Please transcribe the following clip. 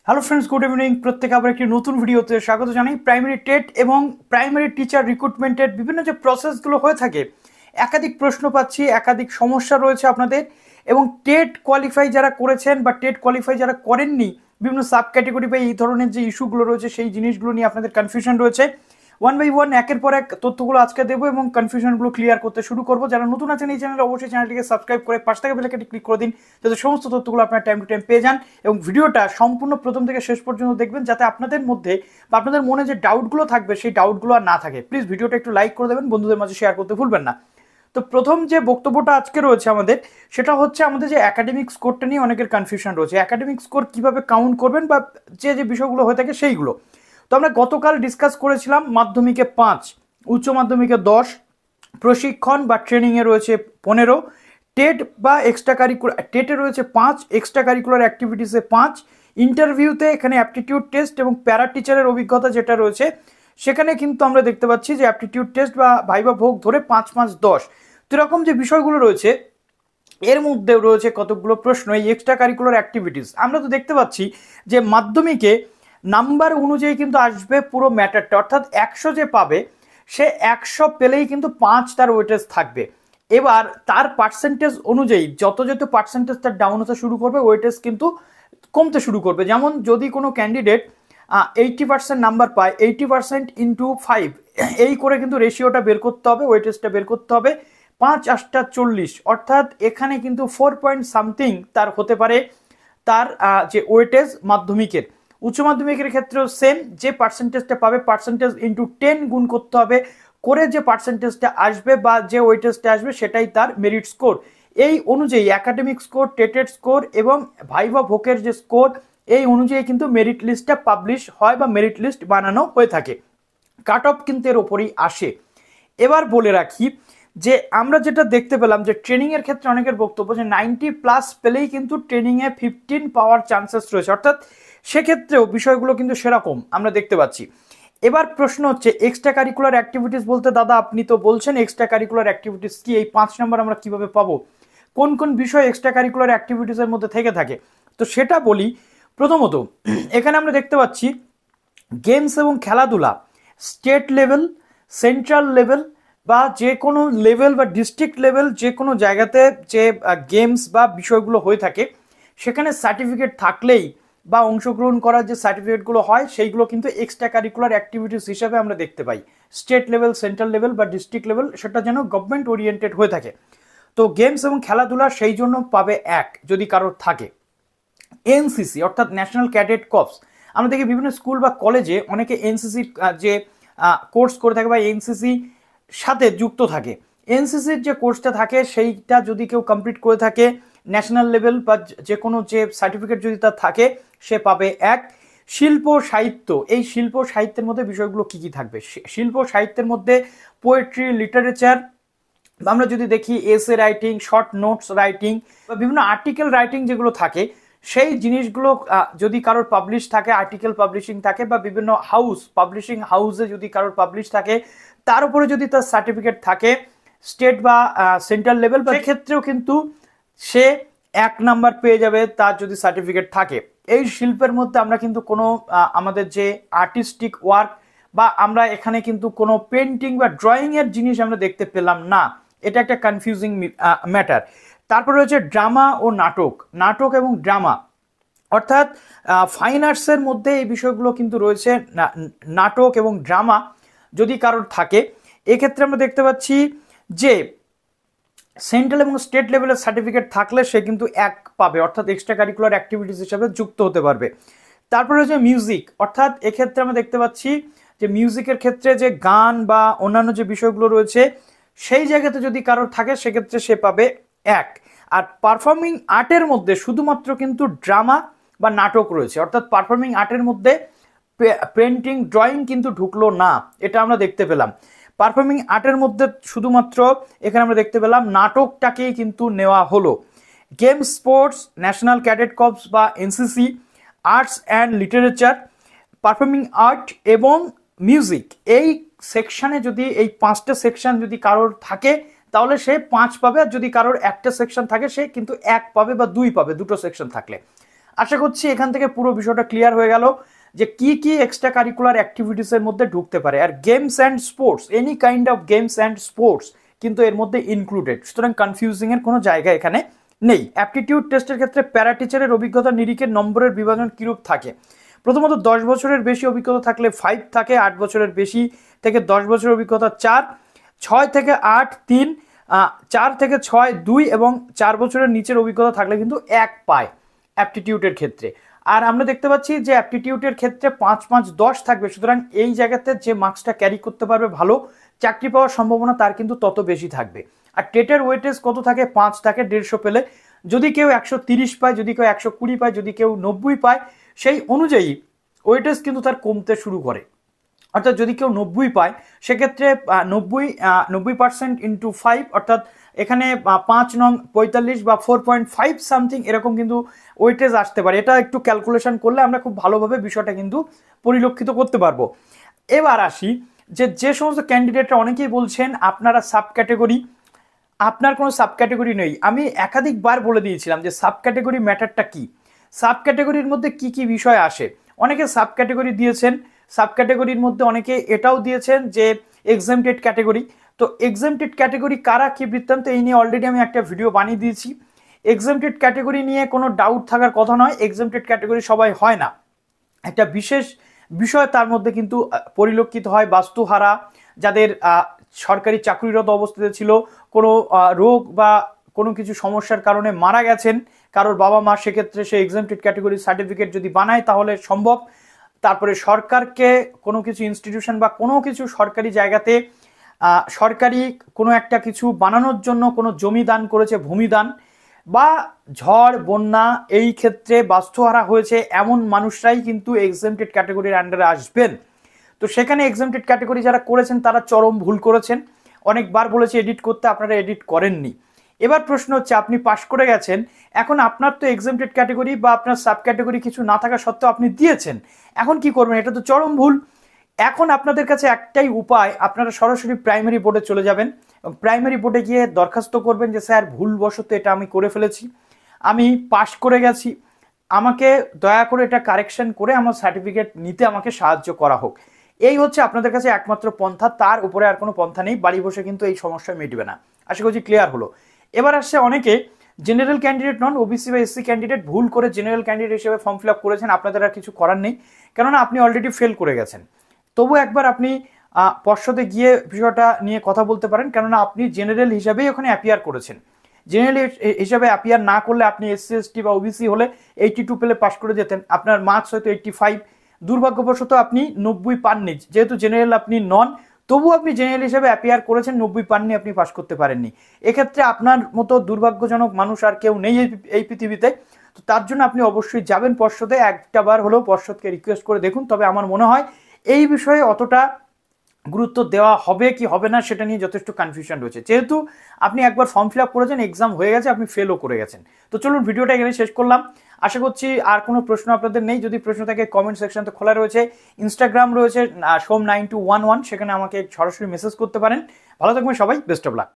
Hello friends, good evening. প্রত্যেকে আবার একটি নতুন ভিডিওতে স্বাগত জানাই। প্রাইমারি টেট এবং প্রাইমারি টিচার রিক্রুটমেন্টের বিভিন্ন যে প্রসেসগুলো হয়ে থাকে, একাধিক প্রশ্ন পাচ্ছি, একাধিক সমস্যা রয়েছে আপনাদের। এবং টেট কোয়ালিফাই যারা করেছেন বা টেট কোয়ালিফাই যারা করেননি, বিভিন্ন সাব ক্যাটেগরি বা এই ধরনের যে ইস্যুগুলো রয়েছে সেই জিনিসগুলো নিয়ে আপনাদের কনফিউশন রয়েছে। ওয়ান বাই ওয়ান একের পর এক তথ্যগুলো আজকে দেবো এবং কনফিউশনগুলো ক্লিয়ার করতে শুরু করবো। যারা নতুন আছেন এই চ্যানেলে অবশ্যই চ্যানেলটিকে সাবস্ক্রাইব করে পাশ থেকে বেল আইকনটি ক্লিক করে দিন, যাতে সমস্ত তথ্যগুলো আপনার টাইম টু টাইম পেয়ে যান। এবং ভিডিওটা সম্পূর্ণ প্রথম থেকে শেষ পর্যন্ত দেখবেন, যাতে আপনাদের মধ্যে বা আপনাদের মনে যে ডাউটগুলো থাকবে সেই ডাউটগুলো আর না থাকে। প্লিজ ভিডিওটা একটু লাইক করে দেবেন, বন্ধুদের মাঝে শেয়ার করতে ভুলবেন না। তো প্রথম যে বক্তব্যটা আজকে রয়েছে আমাদের, সেটা হচ্ছে আমাদের যে একাডেমিক স্কোরটা নিয়ে অনেকের কনফিউশন রয়েছে। একাডেমিক স্কোর কিভাবে কাউন্ট করবেন বা যে যে বিষয়গুলো হয়ে থাকে সেইগুলো। তো আমরা গতকাল ডিসকাস করেছিলাম মাধ্যমিকে 5, উচ্চ মাধ্যমিকে 10, প্রশিক্ষণ বা ট্রেনিংয়ে রয়েছে 15, টেট বা এক্সট্রা কারিকুলার টেটে রয়েছে 5, এক্সট্রা কারিকুলার অ্যাক্টিভিটিসে 5, ইন্টারভিউতে এখানে অ্যাপটিটিউড টেস্ট এবং প্যারা টিচারের অভিজ্ঞতা যেটা রয়েছে সেখানে কিন্তু আমরা দেখতে পাচ্ছি যে অ্যাপটিটিউড টেস্ট বা ভাইবা ভোগ ধরে 5, 5, 10। তো এরকম যে বিষয়গুলো রয়েছে এর মধ্যে রয়েছে কতগুলো প্রশ্ন। এই এক্সট্রা কারিকুলার অ্যাক্টিভিটিস আমরা তো দেখতে পাচ্ছি যে মাধ্যমিকে নাম্বার অনুযায়ী কিন্তু আসবে পুরো ম্যাটারটা, অর্থাৎ 100 যে পাবে সে 100 পেলেই কিন্তু 5 তার ওয়েটেজ থাকবে। এবার তার পার্সেন্টেজ অনুযায়ী যত যত পার্সেন্টেজ তার ডাউন হতে শুরু করবে, ওয়েটেজ কিন্তু কমতে শুরু করবে। যেমন যদি কোনো ক্যান্ডিডেট 80% নাম্বার পায়, 80% ইন্টু 5 এই করে কিন্তু রেশিওটা বের করতে হবে, ওয়েটেজটা বের করতে হবে। 5 8 40, অর্থাৎ এখানে কিন্তু 4 পয়েন্ট সামথিং তার হতে পারে তার যে ওয়েটেজ মাধ্যমিকের। উচ্চ মাধ্যমিকের ক্ষেত্রেও সেম, যে পার্সেন্টেজটা পাবে পার্সেন্টেজ ইন্টু 10 গুণ করতে হবে, করে যে পার্সেন্টেজটা আসবে বা যে ওয়েটেজটা আসবে সেটাই তার মেরিট স্কোর। এই অনুযায়ী একাডেমিক স্কোর, টেটেড স্কোর এবং ভাইভা ভোকের যে স্কোর, এই অনুযায়ী কিন্তু মেরিট লিস্টটা পাবলিশ হয় বা মেরিট লিস্ট বানানো হয়ে থাকে। কাট অফ কিন্তু এর ওপরই আসে। এবার বলে রাখি যে আমরা যেটা দেখতে পেলাম যে ট্রেনিংয়ের ক্ষেত্রে অনেকের বক্তব্য যে 90+ পেলেই কিন্তু ট্রেনিংয়ে 15 পাওয়ার চান্সেস রয়েছে, অর্থাৎ সেক্ষেত্রেও বিষয়গুলো কিন্তু সেরকম আমরা দেখতে পাচ্ছি। এবার প্রশ্ন হচ্ছে এক্সট্রা কারিকুলার অ্যাক্টিভিটিস বলতে, দাদা আপনি তো বলছেন এক্সট্রা কারিকুলার অ্যাক্টিভিটিস কি, এই 5 নম্বর আমরা কিভাবে পাবো, কোন কোন বিষয় এক্সট্রা কারিকুলার অ্যাক্টিভিটিসের মধ্যে থেকে থাকে। তো সেটা বলি। প্রথমত এখানে আমরা দেখতে পাচ্ছি গেমস এবং খেলাধুলা স্টেট লেভেল, সেন্ট্রাল লেভেল বা যে কোনো লেভেল বা ডিস্ট্রিক্ট লেভেল, যে কোনো জায়গাতে যে গেমস বা বিষয়গুলো হয়ে থাকে সেখানে সার্টিফিকেট থাকলেই বা অংশগ্রহণ করার যে সার্টিফিকেটগুলো হয় সেইগুলো কিন্তু এক্সট্রা কারিকুলার অ্যাক্টিভিটিস হিসাবে আমরা দেখতে পাই। স্টেট লেভেল, সেন্ট্রাল লেভেল বা ডিস্ট্রিক্ট লেভেল, সেটা যেন গভর্নমেন্ট ওরিয়েন্টেড হয়ে থাকে। তো গেমস এবং খেলাধুলা সেই জন্য পাবে 1 যদি কারোর থাকে। এনসিসি অর্থাৎ ন্যাশনাল ক্যাডেট কর্পস, আমরা দেখি বিভিন্ন স্কুল বা কলেজে অনেকে এনসিসি যে কোর্স করে থাকে বা এনসিসি সাথে যুক্ত থাকে। এনসিসির যে কোর্সটা থাকে সেইটা যদি কেউ কমপ্লিট করে থাকে, ন্যাশনাল লেভেল বা যে কোনো যে সার্টিফিকেট যদি তার থাকে, সে পাবে 1। শিল্প সাহিত্য, এই শিল্প সাহিত্যের মধ্যে বিষয়গুলো কি কি থাকবে? শিল্প সাহিত্যের মধ্যে পোয়েট্রি, লিটারেচার, আমরা যদি দেখি essay writing, short notes writing বা বিভিন্ন আর্টিকেল রাইটিং যেগুলো থাকে, সেই জিনিসগুলো যদি কারোর পাবলিশ থাকে, আর্টিকেল পাবলিশিং থাকে বা বিভিন্ন হাউস পাবলিশিং হাউসে যদি কারোর পাবলিশ থাকে, তার উপরে যদি তার সার্টিফিকেট থাকে স্টেট বা সেন্ট্রাল লেভেল, বা সেক্ষেত্রেও কিন্তু সে 1 নাম্বার পেয়ে যাবে তার যদি সার্টিফিকেট থাকে। এই শিল্পের মধ্যে আমরা কিন্তু কোনো আমাদের যে আর্টিস্টিক ওয়ার্ক বা আমরা এখানে কিন্তু কোনো পেন্টিং বা ড্রয়িং এর জিনিস আমরা দেখতে পেলাম না। এটা একটা কনফিউজিং ম্যাটার। তারপর রয়েছে ড্রামা ও নাটক, নাটক এবং ড্রামা, অর্থাৎ ফাইন আর্টসের মধ্যে এই বিষয়গুলো কিন্তু রয়েছে। নাটক এবং ড্রামা যদি কারোর থাকে, এক্ষেত্রে আমরা দেখতে পাচ্ছি যে সেন্ট্রাল এবং স্টেট লেভেলের সার্টিফিকেট থাকলে সে কিন্তু 1 পাবে, অর্থাৎ এক্সট্রা কারিকুলার অ্যাক্টিভিটিস হিসাবে যুক্ত হতে পারবে। তারপরে হচ্ছে মিউজিক, অর্থাৎ এক্ষেত্রে আমরা দেখতে পাচ্ছি যে মিউজিকের ক্ষেত্রে যে গান বা অন্যান্য যে বিষয়গুলো রয়েছে সেই জায়গাতে যদি কারোর থাকে সেক্ষেত্রে সে পাবে 1। আর পারফর্মিং আর্টের মধ্যে শুধুমাত্র কিন্তু ড্রামা বা নাটক রয়েছে, অর্থাৎ পারফর্মিং আর্টের মধ্যে পেন্টিং, ড্রয়িং কিন্তু ঢুকলো না, এটা আমরা দেখতে পেলাম। পারফর্মিং আর্টের মধ্যে শুধুমাত্র এখানে আমরা দেখতে পেলাম নাটকটাকেই কিন্তু নেওয়া হলো। Games, sports, national cadet corps বা NCC, arts and literature, performing art এবং মিউজিক, এই সেকশনে যদি এই 5টা সেকশন যদি কারোর থাকে তাহলে সে 5 পাবে। আর যদি কারোর একটা সেকশন থাকে সে কিন্তু 1 পাবে বা 2 পাবে, দুটো সেকশন থাকলে। আশা করছি এখান থেকে পুরো বিষয়টা ক্লিয়ার হয়ে গেল যে কি কি এক্সট্রা কারিকুলার অ্যাক্টিভিটিসের মধ্যে ঢুকতে পারে। আর games and sports, any kind of games and sports কিন্তু এর মধ্যে ইনক্লুডেড, সুতরাং কনফিউজিংয়ের কোনো জায়গা এখানে নেই। অ্যাপটিটিউড টেস্টের ক্ষেত্রে প্যারা টিচারের অভিজ্ঞতা নিরিখের নম্বরের বিভাজন কিরূপ থাকে? প্রথমত 10 বছরের বেশি অভিজ্ঞতা থাকলে 5 থাকে, 8 বছরের বেশি থেকে 10 বছরের অভিজ্ঞতা 4, 6 থেকে 8 3, 4 থেকে 6 2 এবং 4 বছরের নিচের অভিজ্ঞতা থাকলে কিন্তু 1 পায় অ্যাপটিটিউডের ক্ষেত্রে। আর আমরা দেখতে পাচ্ছি যে অ্যাপটিটিউডের ক্ষেত্রে 5 5 10 থাকবে, সুতরাং এই জায়গাতে যে মার্কসটা ক্যারি করতে পারবে ভালো চাকরি পাওয়ার সম্ভাবনা তার কিন্তু তত বেশি থাকবে। আর টেটের ওয়েটেজ কত থাকে? 5 থাকে 150 পেলে। যদি কেউ 130 পায়, যদি কেউ 120 পায়, যদি কেউ 90 পায়, সেই অনুযায়ী ওয়েটেজ কিন্তু তার কমতে শুরু করে। অর্থাৎ যদি কেউ 90 পায় সেক্ষেত্রে 90% ইন্টু 5 অর্থাৎ এখানে 5 নং 45 বা 4.5 সামথিং এরকম কিন্তু ওয়েটেজ আসতে পারে। এটা একটু ক্যালকুলেশন করলে আমরা খুব ভালোভাবে বিষয়টা কিন্তু পরিলক্ষিত করতে পারবো। এবার আসি যে সমস্ত ক্যান্ডিডেটরা অনেকেই বলছেন আপনারা সাব ক্যাটেগরি, আপনার কোনো সাব ক্যাটেগরি নেই। আমি একাধিকবার বলে দিয়েছিলাম যে সাব ক্যাটেগরি ম্যাটারটা কি, সাব ক্যাটেগরির মধ্যে কি কি বিষয় আসে। অনেকে সাব ক্যাটেগরি দিয়েছেন, সাব ক্যাটেগরির মধ্যে অনেকে এটাও দিয়েছেন যে এক্সামটেড ক্যাটেগরি। তো এক্সামটেড ক্যাটেগরি কারা কি বৃত্তান্ত এই নিয়ে অলরেডি আমি একটা ভিডিও বানিয়ে দিয়েছি। এক্সামটেড ক্যাটেগরি নিয়ে কোনো ডাউট থাকার কথা নয়, এক্সামটেড ক্যাটেগরি সবাই হয় না, একটা বিশেষ বিষয় তার মধ্যে কিন্তু পরিলক্ষিত হয়। বাস্তুহারা, যাদের সরকারি চাকরিরত অবস্থাতে ছিল, কোনো রোগ বা কোনো কিছু সমস্যার কারণে মারা গেছেন কারোর বাবা মা, সেক্ষেত্রে সে এক্সামটেড ক্যাটেগরি সার্টিফিকেট যদি বানায় তাহলে সম্ভব। তারপরে সরকারকে কোনো কিছু ইনস্টিটিউশন বা কোনো কিছু সরকারি জায়গাতে সরকারি কোনো একটা কিছু বানানোর জন্য কোনো জমি দান করেছে, ভূমি দান বা ঝড় বন্যা এই ক্ষেত্রে বাস্তুহারা হয়েছে, এমন মানুষরাই কিন্তু এক্সামটেড ক্যাটেগরির আন্ডারে আসবেন। তো সেখানে এক্সামটেড ক্যাটেগরি যারা করেছেন তারা চরম ভুল করেছেন। অনেকবার বলেছি এডিট করতে, আপনারা এডিট করেননি। এবার প্রশ্ন হচ্ছে আপনি পাশ করে গেছেন, এখন আপনার তো এক্সামটেড ক্যাটেগরি বা আপনার সাব ক্যাটেগরি কিছু না থাকা সত্ত্বেও আপনি দিয়েছেন, এখন কি করবেন? এটা তো চরম ভুল। এখন আপনাদের কাছে একটাই উপায়, আপনারা সরাসরি প্রাইমারি বোর্ডে চলে যাবেন এবং প্রাইমারি বোর্ডে গিয়ে দরখাস্ত করবেন যে স্যার ভুলবশত এটা আমি করে ফেলেছি, আমি পাশ করে গেছি, আমাকে দয়া করে এটা কারেকশন করে আমার সার্টিফিকেট নিতে আমাকে সাহায্য করা হোক। এই হচ্ছে আপনাদের কাছে একমাত্র পন্থা, তার উপরে আর কোনো পন্থা নেই। বাড়ি বসে কিন্তু এই সমস্যা মিটবে না। আশা করছি ক্লিয়ার হলো। এবার আসছে অনেকে জেনারেল ক্যান্ডিডেট নন, ওবিসি বা এসসি ক্যান্ডিডেট, ভুল করে জেনারেল ক্যান্ডিডেট হিসেবে ফর্ম ফিল আপ করেছেন, আপনাদের আর কিছু করার নেই, কেননা আপনি অলরেডি ফেল করে গেছেন। তবু একবার আপনি পর্ষদে গিয়ে বিষয়টা নিয়ে কথা বলতে পারেন, কেননা আপনি জেনারেল হিসাবেই ওখানে অ্যাপিয়ার করেছেন। জেনারেল হিসাবে অ্যাপিয়ার না করলে আপনি এসসি এসটি বা ওবিসি হলে 82 পেলে পাস করে যেতেন, আপনার মার্কস হয়তো 85, দুর্ভাগ্যবশত আপনি 90 পাননি। যেহেতু জেনারেল আপনি নন, তবু আপনি জেনারেল হিসেবে অ্যাপিয়ার করেছেন, 90 পাননি, আপনি পাস করতে পারেননি। এক্ষেত্রে আপনার মতো দুর্ভাগ্যজনক মানুষ আর কেউ নেই এই পৃথিবীতে। তো তার জন্য আপনি অবশ্যই যাবেন পর্ষদে, একটা বার হলেও পর্ষদকে রিকোয়েস্ট করে দেখুন। তবে আমার মনে হয় এই বিষয়ে অতটা গুরুত্ব দেওয়া হবে কি হবে না সেটা নিয়ে যথেষ্ট কনফিউশন রয়েছে। যেহেতু আপনি একবার ফর্ম ফিল আপ করেছেন, এক্সাম হয়ে গেছে, আপনি ফেলও করে গেছেন। তো চলুন ভিডিওটা এখানে শেষ করলাম। আশা করছি আর কোনো প্রশ্ন আপনাদের নেই। যদি প্রশ্ন থাকে কমেন্ট সেকশন তো খোলা রয়েছে, ইনস্টাগ্রাম রয়েছে সোম9211, সেখানে আমাকে সরাসরি মেসেজ করতে পারেন। ভালো থাকবেন সবাই, বেস্ট অফ লাক।